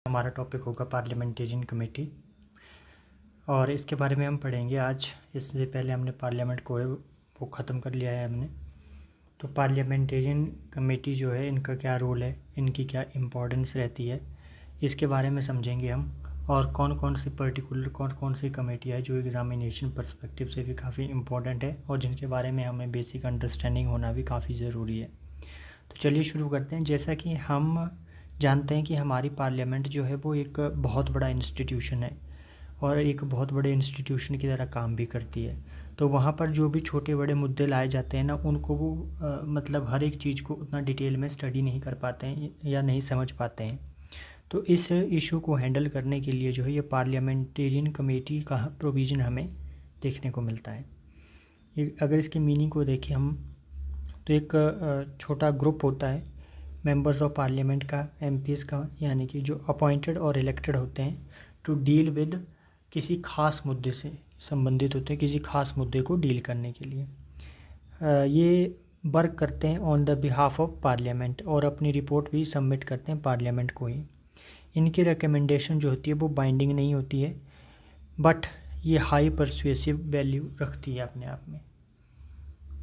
हमारा टॉपिक होगा parliamentarian committee और इसके बारे में हम पढ़ेंगे आज। इससे पहले हमने पार्लियामेंट को है वो ख़त्म कर लिया है हमने। तो पार्लियामेंटेरियन कमेटी जो है, इनका क्या रोल है, इनकी क्या इम्पोर्टेंस रहती है, इसके बारे में समझेंगे हम। और कौन कौन सी कमेटी है जो एग्ज़ामिनेशन पर्सपेक्टिव से भी काफ़ी इम्पोर्टेंट है और जिनके बारे में हमें बेसिक अंडरस्टैंडिंग होना भी काफ़ी ज़रूरी है। तो चलिए शुरू करते हैं। जैसा कि हम जानते हैं कि हमारी पार्लियामेंट जो है वो एक बहुत बड़ा इंस्टीट्यूशन है और एक बहुत बड़े इंस्टीट्यूशन की तरह काम भी करती है। तो वहाँ पर जो भी छोटे बड़े मुद्दे लाए जाते हैं ना, उनको वो मतलब हर एक चीज़ को उतना डिटेल में स्टडी नहीं कर पाते हैं या नहीं समझ पाते हैं। तो इस इशू को हैंडल करने के लिए जो है ये पार्लियामेंटेरियन कमेटी का प्रोविज़न हमें देखने को मिलता है। अगर इसकी मीनिंग को देखें हम, तो एक छोटा ग्रुप होता है मेंबर्स ऑफ पार्लियामेंट का, एमपीज़ का, यानी कि जो अपॉइंटेड और इलेक्टेड होते हैं टू डील विद किसी खास मुद्दे से संबंधित होते हैं, किसी खास मुद्दे को डील करने के लिए ये वर्क करते हैं on the behalf of parliament और अपनी रिपोर्ट भी सबमिट करते हैं पार्लियामेंट को ही। इनकी रिकमेंडेशन जो होती है वो बाइंडिंग नहीं होती है, बट ये हाई परसुएसिव वैल्यू रखती है अपने आप में,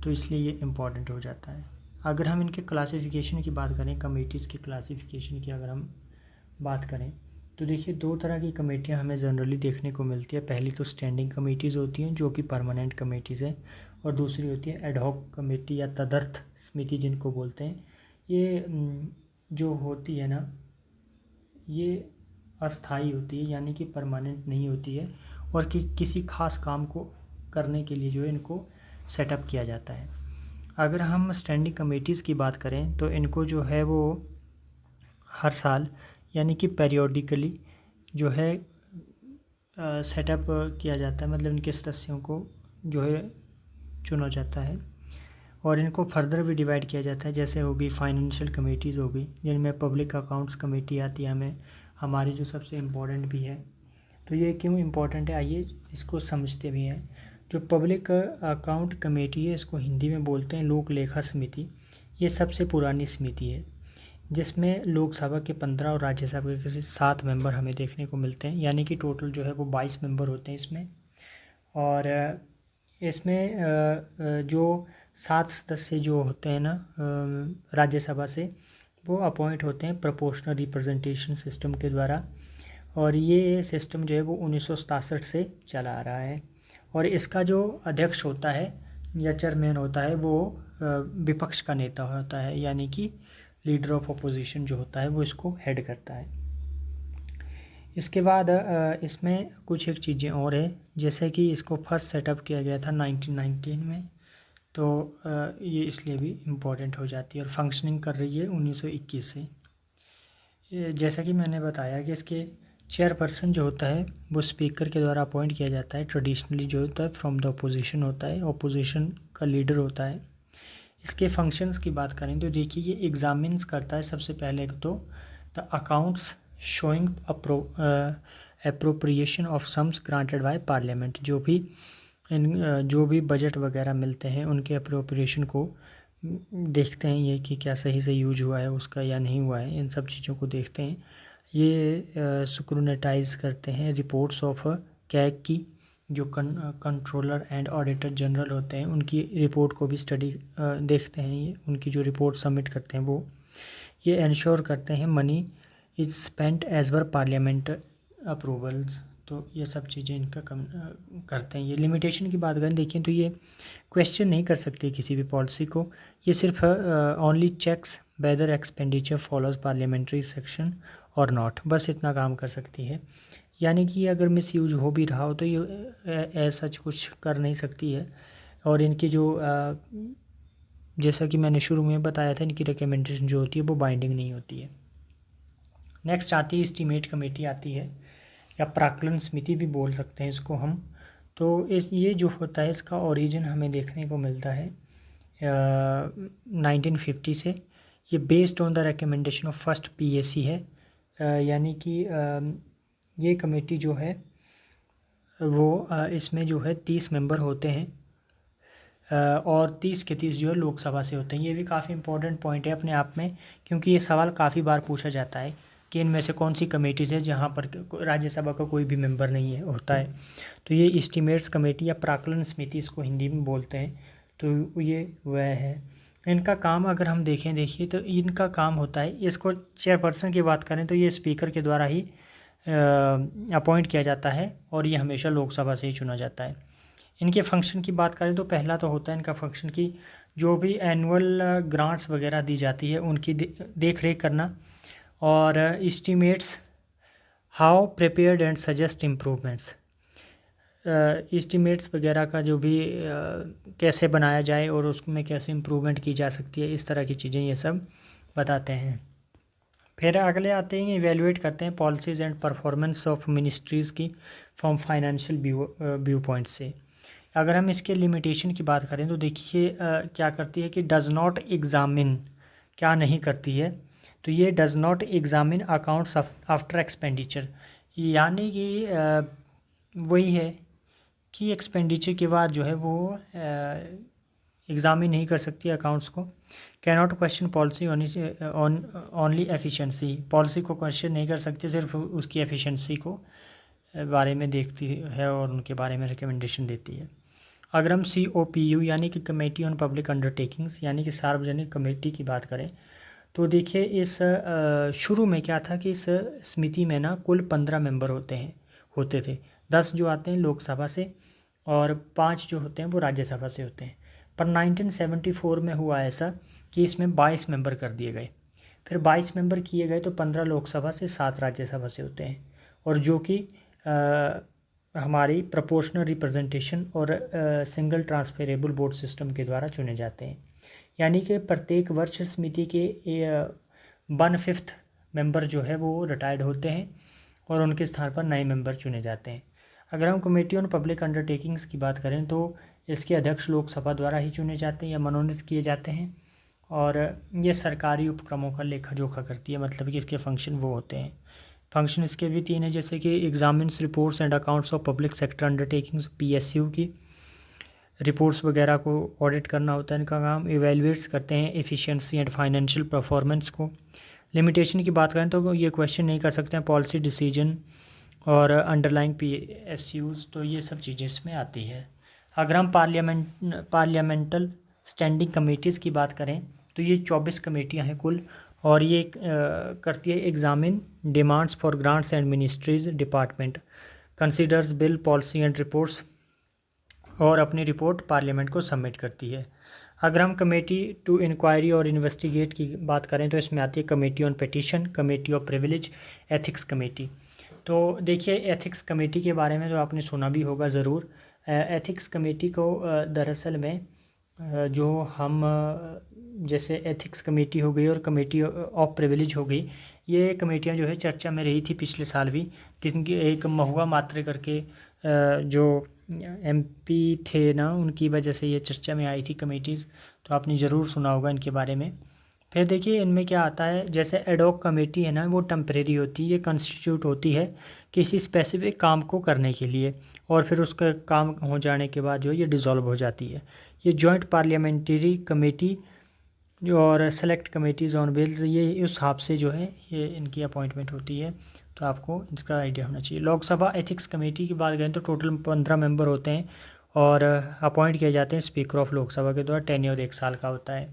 तो इसलिए ये इम्पॉर्टेंट हो जाता है। अगर हम इनके क्लासिफिकेशन की बात करें, कमेटीज़ की क्लासिफिकेशन की अगर हम बात करें, तो देखिए दो तरह की कमेटियां हमें जनरली देखने को मिलती है। पहली तो स्टैंडिंग कमेटीज़ होती हैं जो कि परमानेंट कमेटीज़ हैं, और दूसरी होती है एडहॉक कमेटी या तदर्थ समिति जिनको बोलते हैं। ये जो होती है ना, ये अस्थाई होती है, यानी कि परमानेंट नहीं होती है, और किसी खास काम को करने के लिए जो है इनको सेटअप किया जाता है। अगर हम स्टैंडिंग कमेटीज़ की बात करें तो इनको जो है वो हर साल यानी कि पेरियोडिकली जो है सेटअप किया जाता है, मतलब इनके सदस्यों को जो है चुना जाता है, और इनको फर्दर भी डिवाइड किया जाता है। जैसे होगी फाइनेंशियल कमेटीज़ होगी, जिनमें पब्लिक अकाउंट्स कमेटी आती है हमारी जो सबसे इम्पोर्टेंट भी है। तो ये क्यों इम्पोर्टेंट है, आइए इसको समझते भी हैं। जो पब्लिक अकाउंट कमेटी है, इसको हिंदी में बोलते हैं लोक लेखा समिति। ये सबसे पुरानी समिति है, जिसमें लोकसभा के 15 और राज्यसभा के किसी 7 मेंबर हमें देखने को मिलते हैं, यानी कि टोटल जो है वो 22 मेंबर होते हैं इसमें। और इसमें जो 7 सदस्य जो होते हैं ना राज्यसभा से, वो अपॉइंट होते हैं प्रोपोर्शनल रिप्रेजेंटेशन सिस्टम के द्वारा, और ये सिस्टम जो है वो 1967 से चला आ रहा है। और इसका जो अध्यक्ष होता है या चेयरमैन होता है वो विपक्ष का नेता होता है, यानी कि लीडर ऑफ अपोजिशन जो होता है वो इसको हेड करता है। इसके बाद इसमें कुछ एक चीज़ें और है, जैसे कि इसको फर्स्ट सेटअप किया गया था 1919 में, तो ये इसलिए भी इम्पोर्टेंट हो जाती है, और फंक्शनिंग कर रही है 1921 से। जैसा कि मैंने बताया कि इसके चेयरपर्सन जो होता है वो स्पीकर के द्वारा अपॉइंट किया जाता है। ट्रेडिशनली जो होता है फ्रॉम द अपोजिशन होता है, अपोजिशन का लीडर होता है। इसके फंक्शंस की बात करें तो देखिए ये एग्जामिन्स करता है सबसे पहले तो the accounts showing appropriation of sums granted by parliament. जो भी बजट वगैरह मिलते हैं उनके अप्रोप्रिएशन को देखते हैं, ये कि क्या सही से यूज हुआ है उसका या नहीं हुआ है, इन सब चीज़ों को देखते हैं। ये स्क्रूटिनाइज करते हैं रिपोर्ट्स ऑफ कैग की, जो कंट्रोलर एंड ऑडिटर जनरल होते हैं उनकी रिपोर्ट को भी स्टडी देखते हैं। ये उनकी जो रिपोर्ट सबमिट करते हैं वो ये इंश्योर करते हैं money is spent as per parliament approvals. तो ये सब चीज़ें इनका करते हैं। ये लिमिटेशन की बात करें देखिए तो ये क्वेश्चन नहीं कर सकती किसी भी पॉलिसी को, ये सिर्फ only checks whether expenditure follows parliamentary section और नॉट, बस इतना काम कर सकती है। यानी कि अगर मिस यूज हो भी रहा हो तो ये ऐसा कुछ कर नहीं सकती है। और इनकी जो जैसा कि मैंने शुरू में बताया था, इनकी रिकमेंडेशन जो होती है वो बाइंडिंग नहीं होती है। नेक्स्ट आती है एस्टीमेट कमेटी आती है, या प्राक्कलन समिति भी बोल सकते हैं इसको हम। तो ये जो होता है इसका ओरिजिन हमें देखने को मिलता है 1950 से। ये based on the recommendation of first PAC है, यानी कि ये कमेटी जो है वो इसमें जो है 30 मेंबर होते हैं, और 30 के 30 जो है लोकसभा से होते हैं। ये भी काफ़ी इंपॉर्टेंट पॉइंट है अपने आप में, क्योंकि ये सवाल काफ़ी बार पूछा जाता है कि इनमें से कौन सी कमेटीज़ है जहाँ पर राज्यसभा का कोई भी मेंबर नहीं है होता है। तो ये एस्टीमेट्स कमेटी या प्राक्कलन समिति इसको हिंदी में बोलते हैं, तो ये वह है। इनका काम अगर हम देखिए तो इनका काम होता है, इसको चेयरपर्सन की बात करें तो ये स्पीकर के द्वारा ही अपॉइंट किया जाता है और ये हमेशा लोकसभा से ही चुना जाता है। इनके फंक्शन की बात करें तो पहला तो होता है इनका फंक्शन की जो भी एनुअल ग्रांट्स वगैरह दी जाती है उनकी देख रेख करना, और estimates how prepared and suggest improvements, estimates वगैरह का जो भी कैसे बनाया जाए और उसमें कैसे इम्प्रूवमेंट की जा सकती है, इस तरह की चीज़ें ये सब बताते हैं। फिर अगले आते हैं इवेलुएट करते हैं policies and performance of ministries की फ्रॉम फाइनेंशियल व्यू पॉइंट से। अगर हम इसके लिमिटेशन की बात करें तो देखिए क्या करती है कि डज़ नॉट एग्ज़ामिन, क्या नहीं करती है, तो ये does not examine accounts after expenditure, यानी कि वही है कि एक्सपेंडिचर के बाद जो है वो एग्ज़ामिन नहीं कर सकती अकाउंट्स को। Cannot question policy only efficiency, policy को क्वेश्चन नहीं कर सकती, सिर्फ उसकी एफिशिएंसी को बारे में देखती है और उनके बारे में रिकमेंडेशन देती है। अगर हम COPU यानी कि कमेटी ऑन पब्लिक अंडरटेकिंग्स यानी कि सार्वजनिक कमेटी की बात करें तो देखिए इस शुरू में क्या था कि इस समिति में ना कुल 15 मेंबर होते थे। 10 जो आते हैं लोकसभा से और 5 जो होते हैं वो राज्यसभा से होते हैं। पर 1974 में हुआ ऐसा कि इसमें 22 मेंबर कर दिए गए। फिर 22 मेंबर किए गए तो 15 लोकसभा से 7 राज्यसभा से होते हैं, और जो कि हमारी प्रोपोर्शनल रिप्रेजेंटेशन और सिंगल ट्रांसफरेबल वोट सिस्टम के द्वारा चुने जाते हैं। यानी कि प्रत्येक वर्ष समिति के 1/5 मेंबर जो है वो रिटायर्ड होते हैं और उनके स्थान पर नए मेंबर चुने जाते हैं। अगर हम कमेटी ऑन पब्लिक अंडरटेकिंग्स की बात करें तो इसके अध्यक्ष लोकसभा द्वारा ही चुने जाते हैं या मनोनीत किए जाते हैं, और ये सरकारी उपक्रमों का लेखा जोखा करती है, मतलब कि इसके फंक्शन वो होते हैं। फंक्शन इसके भी 3 हैं, जैसे कि examines reports and accounts of public sector undertakings PSU की रिपोर्ट्स वगैरह को ऑडिट करना होता है इनका काम। इवेलुएट्स करते हैं एफिशिएंसी एंड फाइनेंशियल परफॉर्मेंस को। लिमिटेशन की बात करें तो ये क्वेश्चन नहीं कर सकते हैं पॉलिसी डिसीजन और अंडरलाइंग PSUs, तो ये सब चीज़ें इसमें आती है। अगर हम पार्लियामेंटल स्टैंडिंग कमेटीज़ की बात करें तो ये 24 कमेटियाँ हैं कुल, और ये करती है examine demands for grants and ministries department, considers bill policy and reports, और अपनी रिपोर्ट पार्लियामेंट को सबमिट करती है। अगर हम कमेटी टू इंक्वायरी और इन्वेस्टिगेट की बात करें तो इसमें आती है committee on petition, committee of privilege, ethics committee. तो देखिए एथिक्स कमेटी के बारे में तो आपने सुना भी होगा ज़रूर। एथिक्स कमेटी को दरअसल में जो हम जैसे एथिक्स कमेटी हो गई और कमेटी ऑफ प्रिविलेज हो गई, ये कमेटियां जो है चर्चा में रही थी पिछले साल भी। किसी एक महुआ मात्रे करके जो MP थे ना, उनकी वजह से ये चर्चा में आई थी कमेटीज़, तो आपने ज़रूर सुना होगा इनके बारे में। फिर देखिए इनमें क्या आता है, जैसे एडॉक कमेटी है ना, वो टेम्परेरी होती है, ये कंस्टिट्यूट होती है किसी स्पेसिफिक काम को करने के लिए, और फिर उसका काम हो जाने के बाद जो ये डिज़ोल्व हो जाती है। ये जॉइंट पार्लियामेंट्री कमेटी और सेलेक्ट कमेटीज़ ऑन बिल्स, ये उस हिसाब से जो है ये इनकी अपॉइंटमेंट होती है, तो आपको इसका आइडिया होना चाहिए। लोकसभा एथिक्स कमेटी की बात करें तो टोटल 15 मेंबर होते हैं और अपॉइंट किए जाते हैं स्पीकर ऑफ लोकसभा के द्वारा। टेन्योर 1 साल का होता है।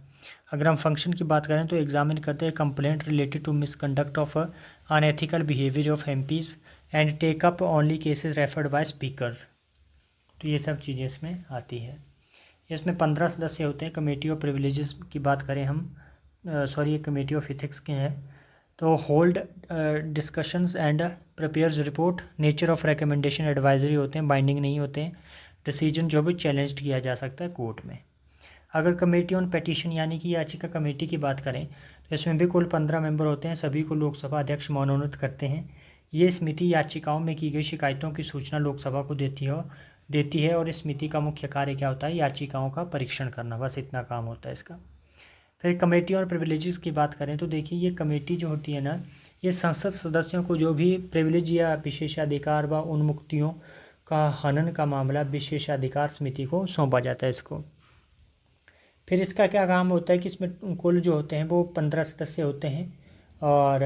अगर हम फंक्शन की बात करें तो एग्जामिन करते हैं complaint related to misconduct of unethical behaviour of MPs and take up only cases referred by speakers, तो ये सब चीज़ें इसमें आती है। इसमें 15 सदस्य होते हैं। कमेटी ऑफ प्रिविलेजेस की बात करें हम, ये कमेटी ऑफ एथिक्स के हैं, तो hold discussions and prepares report, nature of recommendation advisory होते हैं, बाइंडिंग नहीं होते हैं, डिसीजन जो भी चैलेंज किया जा सकता है कोर्ट में। अगर कमेटी ऑन पेटिशन यानी कि याचिका कमेटी की बात करें तो इसमें भी कुल 15 मेंबर होते हैं, सभी को लोकसभा अध्यक्ष मनोनीत करते हैं। ये समिति याचिकाओं में की गई शिकायतों की सूचना लोकसभा को देती है और इस समिति का मुख्य कार्य क्या होता है, याचिकाओं का परीक्षण करना, बस इतना काम होता है इसका। फिर कमेटी और प्रिविलेजेस की बात करें तो देखिए ये कमेटी जो होती है ना, ये संसद सदस्यों को जो भी प्रिविलेज या विशेषाधिकार व उन्मुक्तियों का हनन का मामला विशेषाधिकार समिति को सौंपा जाता है इसको। फिर इसका क्या काम होता है कि इसमें कुल जो होते हैं वो 15 सदस्य होते हैं, और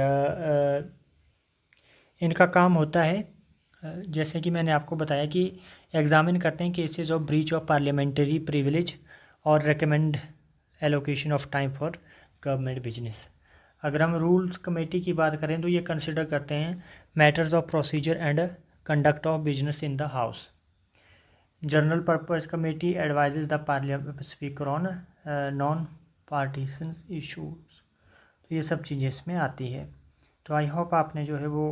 इनका काम होता है जैसे कि मैंने आपको बताया कि एग्जामिन करते हैं cases of breach of parliamentary privilege और recommend allocation of time for government business. अगर हम रूल्स कमेटी की बात करें तो ये कंसिडर करते हैं matters of procedure and conduct of business in the house. General purpose committee advises the parliament speaker on non partisan issues. तो ये सब चीज़ें इसमें आती है। तो आई होप आपने जो है वो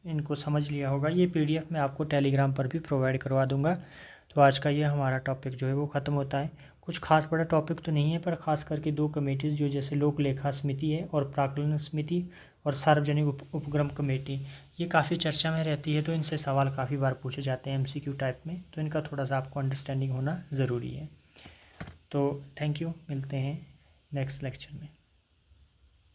इनको समझ लिया होगा। ये पीडीएफ मैं आपको टेलीग्राम पर भी प्रोवाइड करवा दूंगा। तो आज का ये हमारा टॉपिक जो है वो ख़त्म होता है। कुछ खास बड़ा टॉपिक तो नहीं है, पर ख़ास करके दो कमेटीज़ जो जैसे लोक लेखा समिति है और प्राक्कलन समिति और सार्वजनिक उपक्रम कमेटी, ये काफ़ी चर्चा में रहती है। तो इनसे सवाल काफ़ी बार पूछे जाते हैं एमसीक्यू टाइप में, तो इनका थोड़ा सा आपको अंडरस्टैंडिंग होना ज़रूरी है। तो थैंक यू, मिलते हैं नेक्स्ट लेक्चर में।